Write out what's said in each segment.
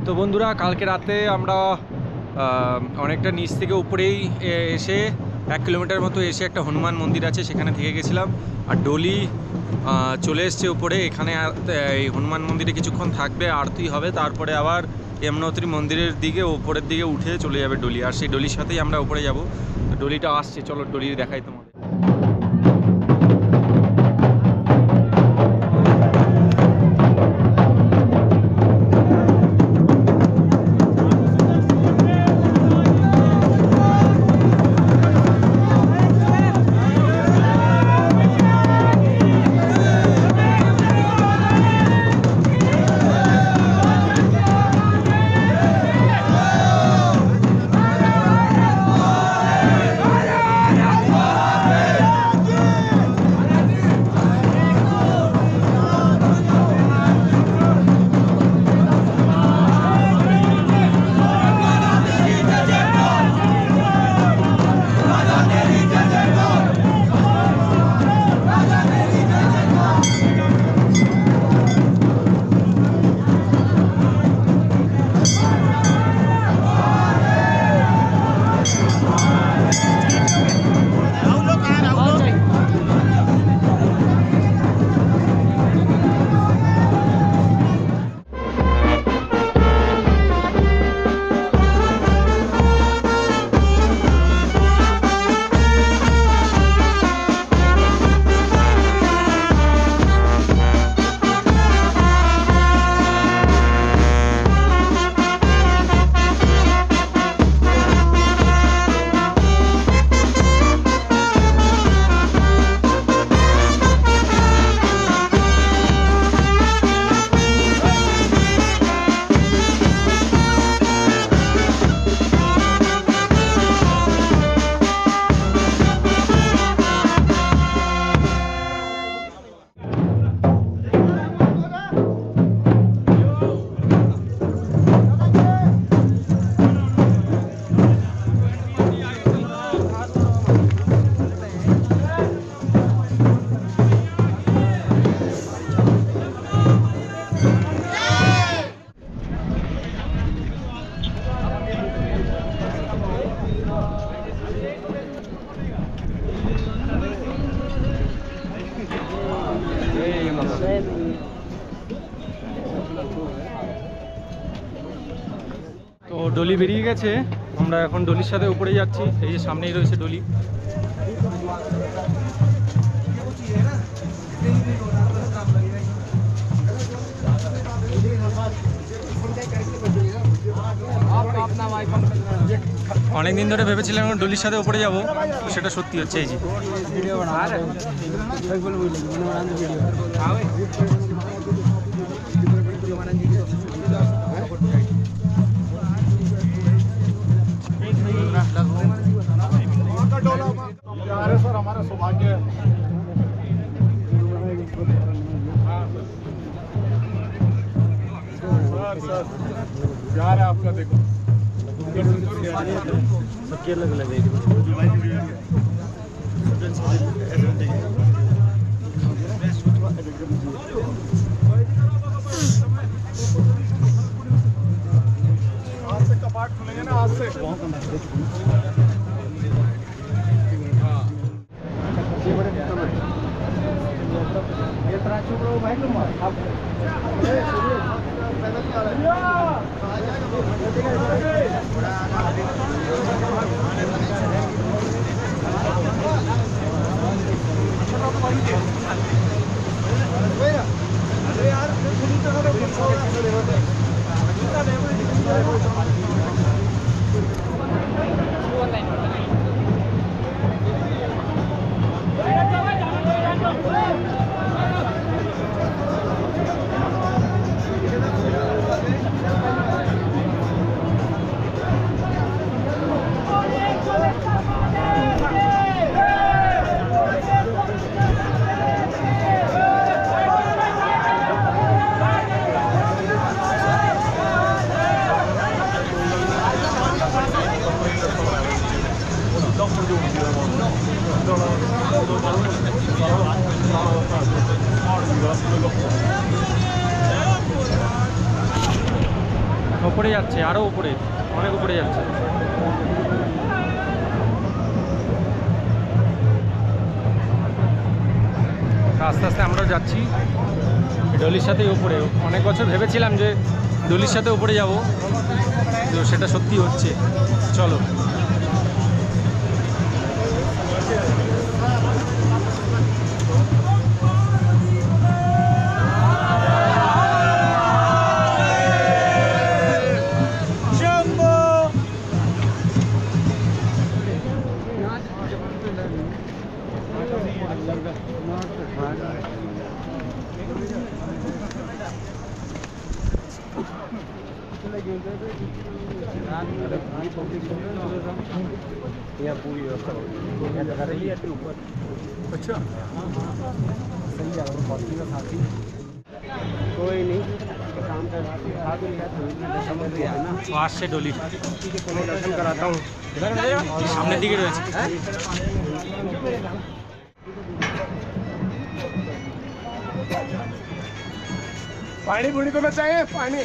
তো বন্ধুরা, কালকে রাতে আমরা অনেকটা নিচ থেকে উপরেই এসে 1 কিলোমিটার মতো এসে একটা হনুমান মন্দির আছে, সেখানে থেকে গেছিলাম। আর ডলি চলে এসছে উপরে। এখানে এই হনুমান মন্দিরে কিছুক্ষণ থাকবে, আরতি হবে, তারপরে আবার যমুনোত্রী মন্দিরের দিকে উপরের দিকে উঠে চলে যাবে ডলি। আর সেই ডলির সাথেই আমরা উপরে যাব। তো ডলিটা আসছে, চলো ডলি দেখাই তোমাদের। তো ডলি বেরিয়ে গেছে, আমরা এখন ডলির সাথে উপরে যাচ্ছি। এই যে সামনেই রয়েছে ডলি। অনেকদিন ধরে ভেবেছিলাম ডলির সাথে উপরে যাব, সেটা সত্যি হচ্ছে। এই যে सर हमारा सौभाग्य सर प्यार है आपका। देखो सबके अलग अलग है। आज से कपाट खुलेंगे ना, आज से উপরে যাচ্ছে, আরও উপরে, অনেক উপরে যাচ্ছে। আস্তে আস্তে আমরা যাচ্ছি ডলির সাথেই উপরে। অনেক বছর ভেবেছিলাম যে ডলির সাথে উপরে যাব, তো সেটা সত্যি হচ্ছে। চলো। अच्छा कोई नहीं काम कर আসছে ডলি, दर्शन कराता हूँ সামনের দিকে রয়েছে। पानी पूरी को चाहिए पानी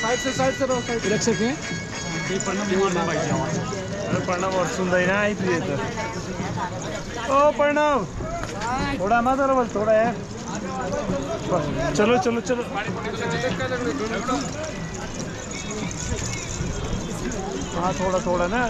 साइड से रहो साइड इधर से के अरे प्रणव और सुंदर ना आई थी इधर ओ प्रणव थोड़ा मत करो बस थोड़ा है चलो चलो चलो हाँ थोड़ा थोड़ा ना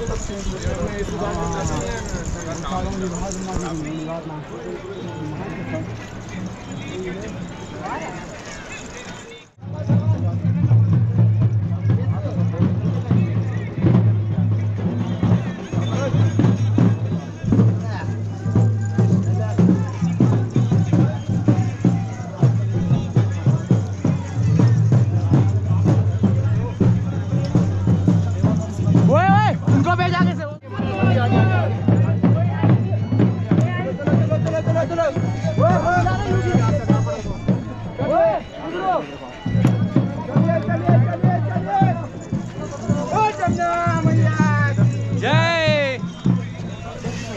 जय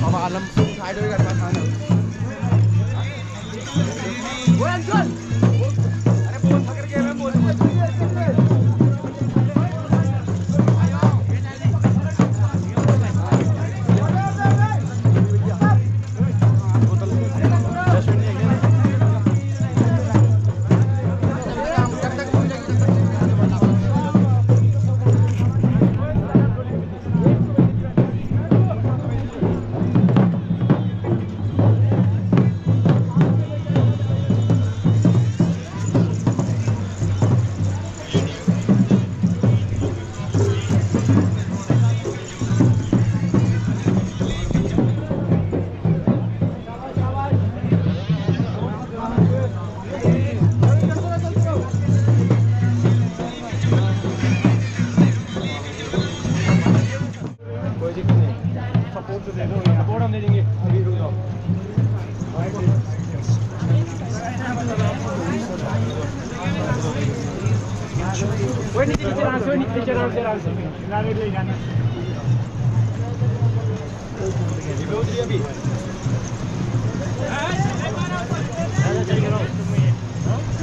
अब आलम साइड हो गया था अरे बोल पकड़ के मैं बोल सपोर्ट हम दे देंगे अभी रुक जाओ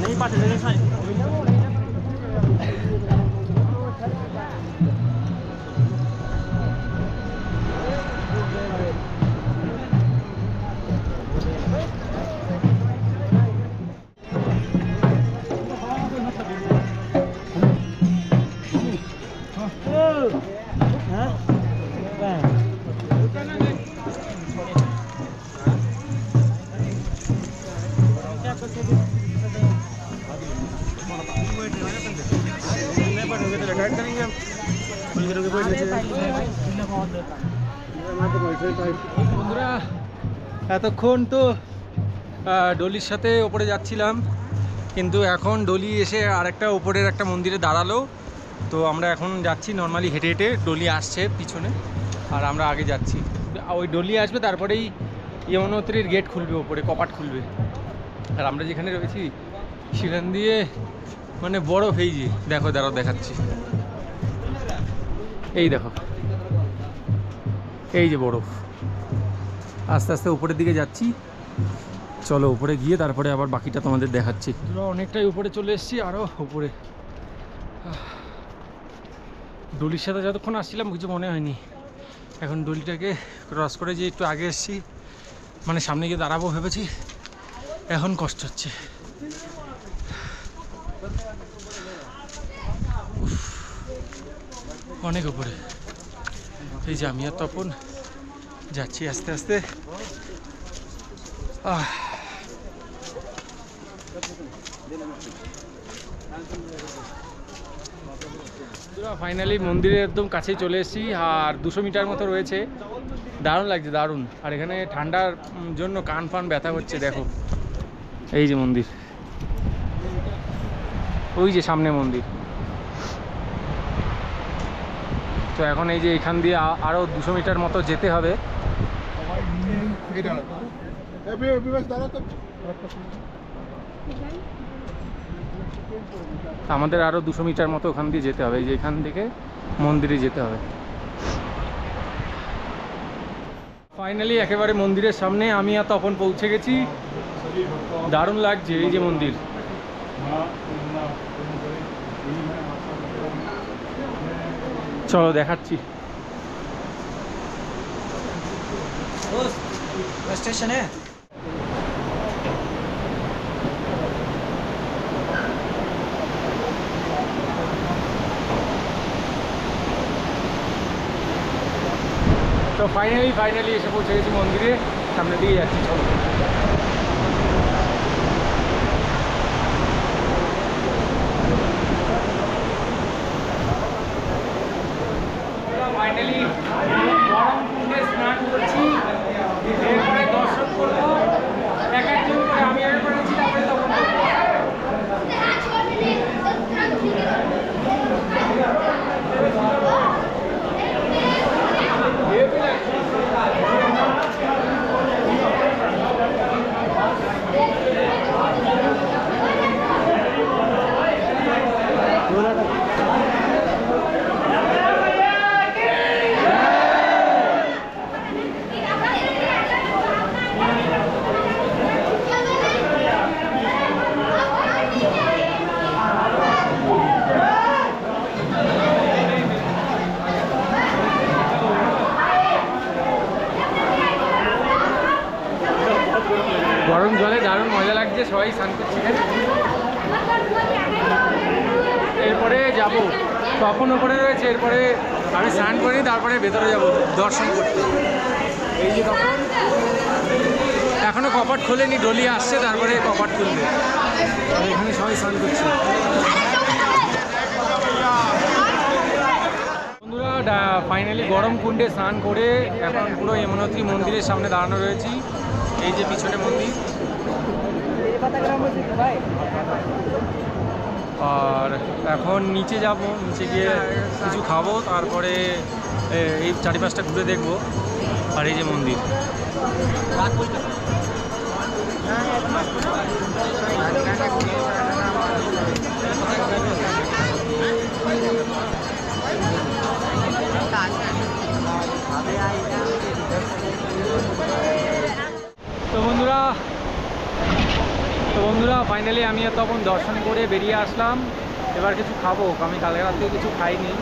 नहीं पाते বন্ধুরা এতক্ষণ তো ডলির সাথে ওপরে যাচ্ছিলাম, কিন্তু এখন ডলি এসে আরেকটা ওপরের একটা মন্দিরে দাঁড়ালো, তো আমরা এখন যাচ্ছি নর্মালি হেঁটে হেঁটে। ডলি আসছে পিছনে আর আমরা আগে যাচ্ছি। ওই ডলি আসবে তারপরেই যমুনোত্রীর গেট খুলবে, ওপরে কপাট খুলবে। আর আমরা যেখানে রয়েছি সেখান দিয়ে মানে বরফ এই যে দেখো, দাঁড়াও দেখাচ্ছি, এই দেখো এই যে বরফ। আস্তে আস্তে উপরের দিকে যাচ্ছি, চলো উপরে গিয়ে তারপরে আবার বাকিটা তোমাদের দেখাচ্ছি। অনেকটাই উপরে চলে এসেছি, আরও উপরে। ডলির সাথে যতক্ষণ আসছিলাম কিছু মনে হয়নি, এখন ডলিটাকে ক্রস করে যে একটু আগে এসেছি, মানে সামনে গিয়ে দাঁড়াবো ভেবেছি, এখন কষ্ট হচ্ছে। অনেক উপরে। এই যে আমি আর তপন যাচ্ছি আস্তে আস্তে। ফাইনালি মন্দিরের একদম কাছেই চলে এসেছি, আর 200 মিটার মতো রয়েছে। দারুণ লাগছে, দারুণ। আর এখানে ঠান্ডার জন্য কান ফান ব্যথা হচ্ছে। দেখো এই যে মন্দির, ওই যে সামনে মন্দির। তো এখন এই যে এখান দিয়ে আরও 200 মিটার মতো যেতে হবে। আমাদের আরও 200 মিটার মতো ওখান দিয়ে যেতে হবে, এই যে এখান থেকে মন্দিরে যেতে হবে। ফাইনালি একেবারে মন্দিরের সামনে আমি আর তখন পৌঁছে গেছি। দারুণ লাগছে, এই যে মন্দির। চলো দেখাচ্ছি। स्टेशन है। তো ফাইনালি এসে পৌঁছে গেছি মন্দিরে, সামনে দিয়ে যাচ্ছি। চলো ফাইনালি গরম কুণ্ডে স্নান করছি, এরপরে দর্শন করবো এক একজন করে। আমি আগে করেছি, তারপরে তখন গরম জলে দারুণ মজা লাগছে, সবাই স্নান করছিলেন। এরপরে যাব, তখন ওপরে রয়েছে। এরপরে আমি স্নান করি, তারপরে ভেতরে যাব দর্শন করতে। এই যে তখন এখনো কপাট খোলেনি, ডলি আসছে তারপরে কপাট খুলবে। এখানে সবাই স্নান করছে। বন্ধুরা ফাইনালি গরম কুণ্ডে স্নান করে এখন পুরো যমুনোত্রী মন্দিরের সামনে দাঁড়ানো রয়েছি। এই যে পিছনে মন্দির। আর এখন নিচে যাব, নিচে গিয়ে কিছু খাবো, তারপরে এই চারিপাশটা ঘুরে দেখবো। আর এই যে মন্দির। তো বন্ধুরা ফাইনালি আমি তখন দর্শন করে বেরিয়ে আসলাম। এবার কিছু খাবো, আমি কালকে রাত্রে কিছু খাইনি,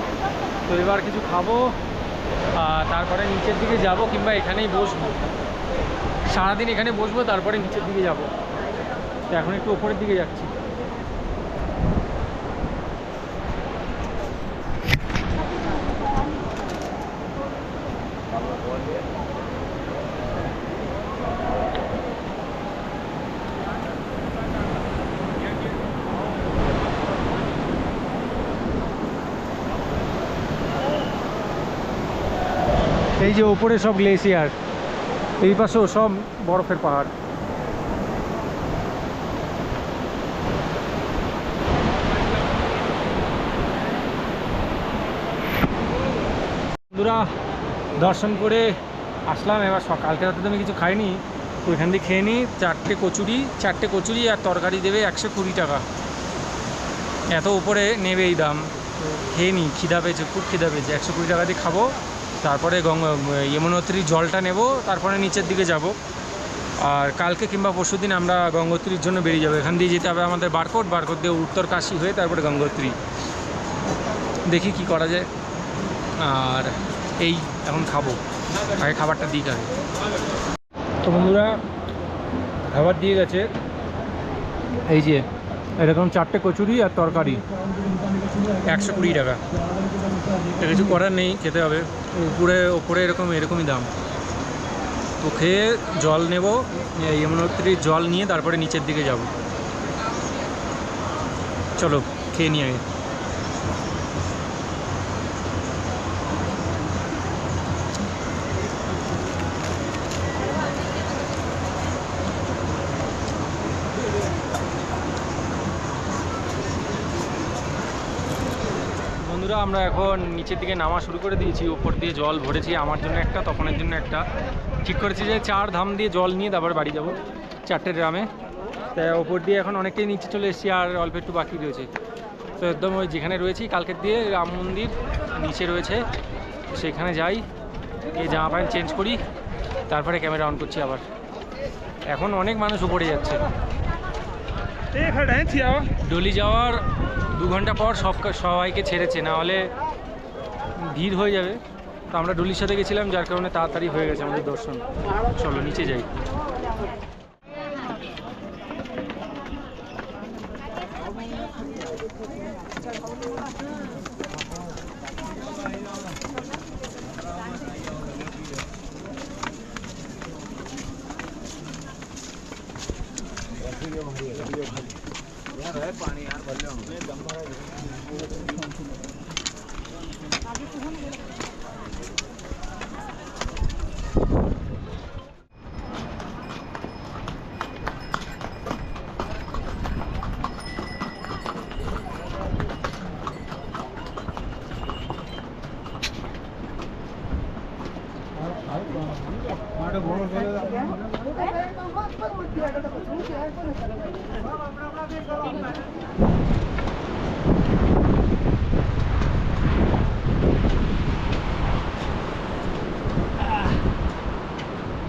তো এবার কিছু খাবো। তারপরে নিচের দিকে যাব, কিংবা এখানেই বসবো, সারাদিন এখানে বসবো, তারপরে নিচের দিকে যাব। তো এখন একটু উপরের দিকে যাচ্ছি। এই যে উপরে সব গ্লেসিয়ার, এই পাশেও সব বরফের পাহাড়। বন্ধুরা দর্শন করে আসলাম। এবার সকালকে রাতে তো আমি কিছু খাইনি, তো এখান থেকে খেয়ে নিই। চারটে কচুরি আর তরকারি দেবে 120 টাকা। এত উপরে নেবে এই দাম, তো খেয়ে নিই। খিদা পেয়েছে, খুব খিদা পেয়েছে। 120 টাকা দিয়ে খাবো, তারপরে যমুনোত্রীর জলটা নেব, তারপরে নিচের দিকে যাব। আর কালকে কিংবা পরশুদিন আমরা গঙ্গোত্রীর জন্য বেরিয়ে যাবো। এখান দিয়ে যেতে হবে আমাদের বারকোট দিয়ে উত্তরকাশী হয়ে তারপরে গঙ্গোত্রী। দেখি কি করা যায়। আর এই এখন খাবো, আগে খাবারটা দিই আগে। তো বন্ধুরা খাবার দিয়ে গেছে, এই যে এরকম 4টে কচুরি আর তরকারি, 120 টাকা। কিছু করার নেই, খেতে হবে। ওপরে এরকমই দাম। তো খেয়ে জল নেব, যমুনোত্রীর জল নিয়ে তারপরে নিচের দিকে যাব। চলো খেয়ে নিয়ে আগে। বন্ধুরা আমরা এখন নিচের দিকে নামা শুরু করে দিয়েছি। ওপর দিয়ে জল ভরেছি, আমার জন্য একটা, তপনের জন্য একটা। ঠিক করেছি যে 4 ধাম দিয়ে জল নিয়ে তারপরে বাড়ি যাব, 4টে ড্রামে। তাই ওপর দিয়ে এখন অনেকটাই নিচে চলে এসেছি, আর অল্প একটু বাকি রয়েছে। তো একদম ওই যেখানে রয়েছি কালকের দিয়ে রাম মন্দির নিচে রয়েছে, সেখানে যাই, এই জামা প্যান্ট চেঞ্জ করি, তারপরে ক্যামেরা অন করছি আবার। এখন অনেক মানুষ উপরে যাচ্ছে। ডলি যাওয়ার 2 ঘন্টা পর সবাইকে ছেড়েছে, না হলে ভিড় হয়ে যাবে। তো আমরা ডলির সাথে গেছিলাম, যার কারণে তাড়াতাড়ি হয়ে গেছে আমাদের দর্শন। চলো নিচে যাই।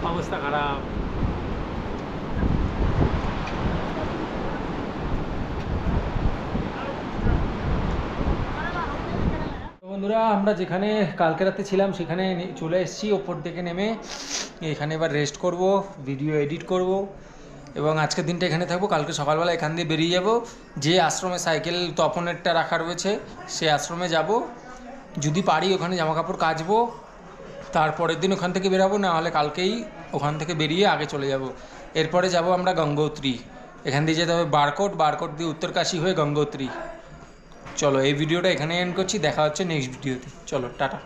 অবস্থা খারাপ। বন্ধুরা আমরা যেখানে কালকে রাতে ছিলাম সেখানে চলে এসেছি। ওপর থেকে নেমে এখানে এবার রেস্ট করব, ভিডিও এডিট করব, এবং আজকের দিনটা এখানে থাকবো। কালকে সকালবেলা এখান দিয়ে বেরিয়ে যাব, যে আশ্রমে সাইকেল তপনেরটা রাখা রয়েছে সে আশ্রমে যাব। যদি পারি ওখানে জামাকাপড় কাচবো, তারপরের দিন ওখান থেকে বেরাবো, না হলে কালকেই ওখান থেকে বেরিয়ে আগে চলে যাব। এরপরে যাব আমরা গঙ্গোত্রী, এখান দিয়ে যেতে হবে বারকোট দিয়ে উত্তরকাশী হয়ে গঙ্গোত্রী। চলো এই ভিডিওটা এখানে এন্ড করছি, দেখা হচ্ছে নেক্সট ভিডিওতে। চলো টাটা।